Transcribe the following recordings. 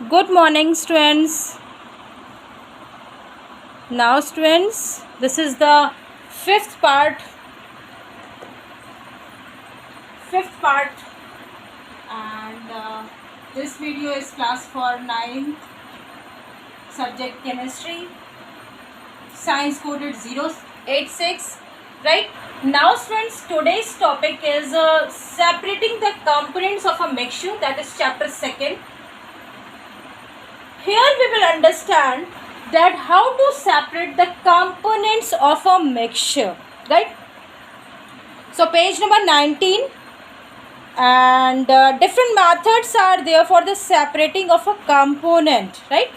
Good morning, students. Now, students, this is the fifth part, and this video is class for 9th, subject chemistry, science coded 086. Right now, students, today's topic is separating the components of a mixture. That is chapter 2nd. Here we will understand that how to separate the components of a mixture, right? So page number 19, and different methods are there for the separating of a component, right?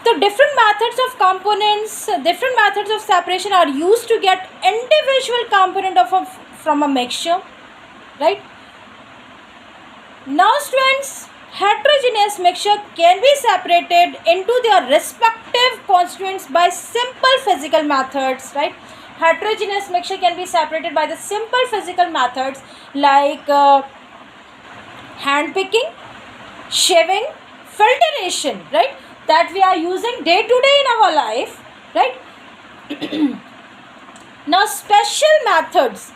So different methods of components, different methods of separation are used to get individual component from a mixture, right? Now, students, heterogeneous mixture can be separated into their respective constituents by simple physical methods, right? Heterogeneous mixture can be separated by the simple physical methods like hand picking, shaving, filtration, right? That we are using day to day in our life, right? Now, special methods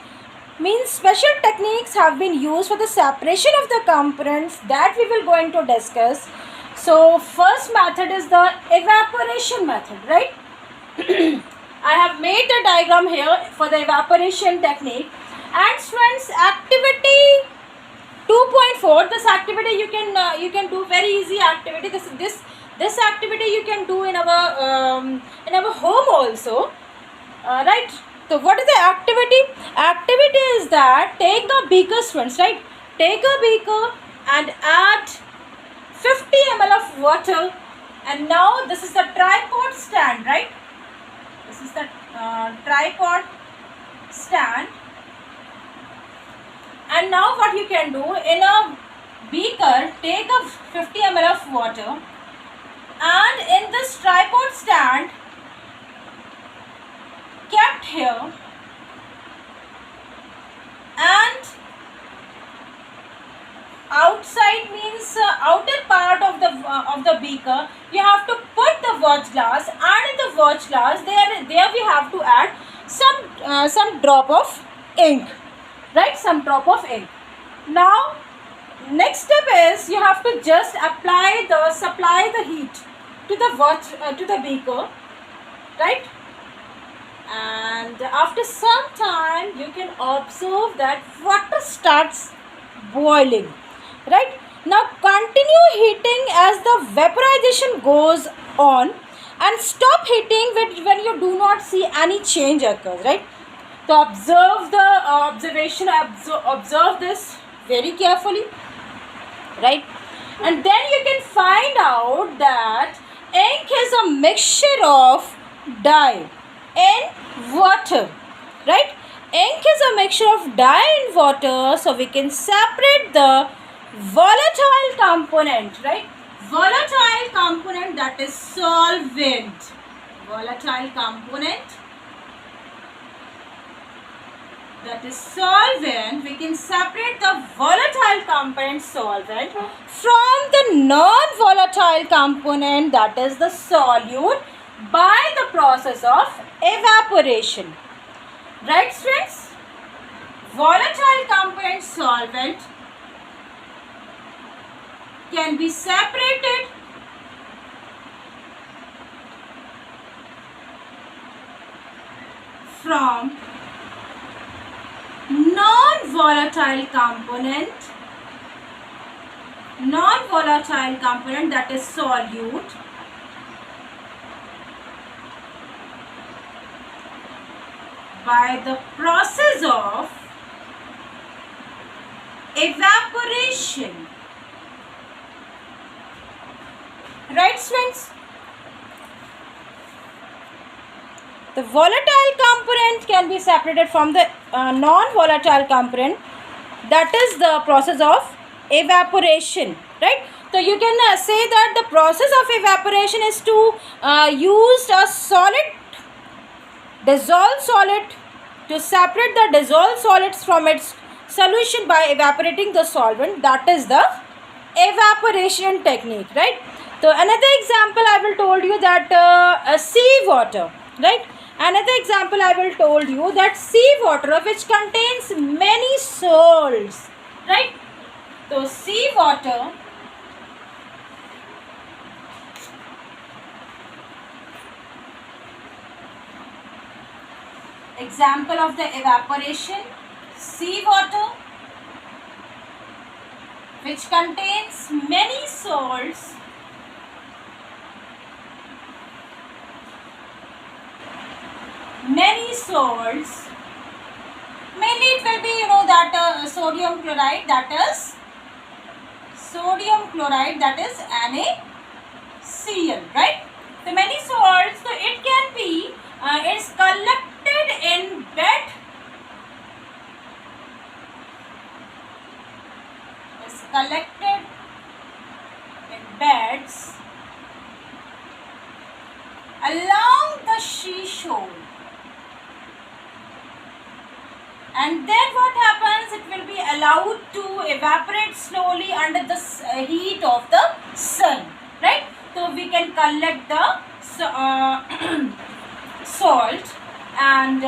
means special techniques have been used for the separation of the components that we will going to discuss. So first method is the evaporation method, right? I have made the diagram here for the evaporation technique. And students, activity 2.4, this activity you can do very easy activity. This activity you can do in our home also, right? So what is the activity? Activity is that take a beaker, students, right? Take a beaker and add 50 ml of water, and now this is the tripod stand, right? This is the tripod stand, and now what you can do, in a beaker take a 50 ml of water, and in this tripod stand kept here, and outside means outer part of the beaker you have to put the watch glass, and in the watch glass there we have to add some drop of ink, right? Some drop of ink. Now next step is you have to just supply the heat to the watch to the beaker, right? And after some time you can observe that water starts boiling, right? Now continue heating as the vaporization goes on, and stop heating when you do not see any change occurs, right? So observe observe this very carefully, right? And then you can find out that ink is a mixture of dye in water, right? Ink is a mixture of dye in water, so we can separate the volatile component, right? Volatile component, that is solvent. Volatile component, that is solvent. We can separate the volatile component solvent from the non-volatile component, that is the solute, by the process of evaporation, right, friends? Volatile component solvent can be separated from non-volatile component, that is solute, by the process of evaporation, right, friends? The volatile component can be separated from the non-volatile component, that is the process of evaporation, right? So you can say that the process of evaporation is to use a solid, dissolved solid, to separate the dissolved solids from its solution by evaporating the solvent, that is the evaporation technique, right? So another example I will told you that sea water, right? Another example I will told you that sea water which contains many salts, right? So sea water example of the evaporation, sea water which contains many salts mainly it will be that sodium chloride, that is NaCl, right? The many salts, so it can be is collected in bed, beds along the seashore, and then what happens, it will be allowed to evaporate slowly under the heat of the sun, right? So we can collect the salt, and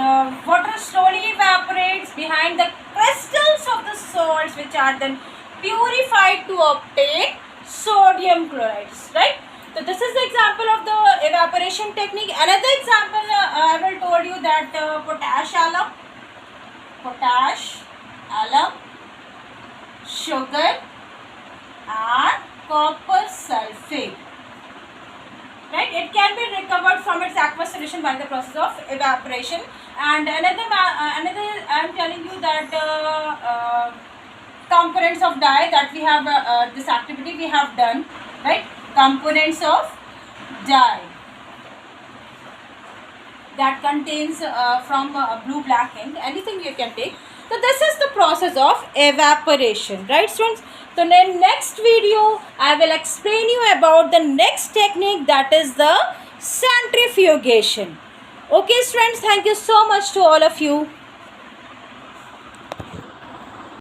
water slowly evaporates behind the crystals of the salts, which are then purified to obtain sodium chlorides, right? So this is the example of the evaporation technique. Another example I will told you that potash alum, sugar and copper sulfate, right? It can be recovered from its aqueous solution by the process of evaporation. And another I am telling you that components of dye that we have this activity we have done, right? Components of dye that contains from blue, black ink, anything you can take. So this is the process of evaporation, right students? So in the next video I will explain you about the next technique, that is the centrifugation. Okay students, thank you so much to all of you.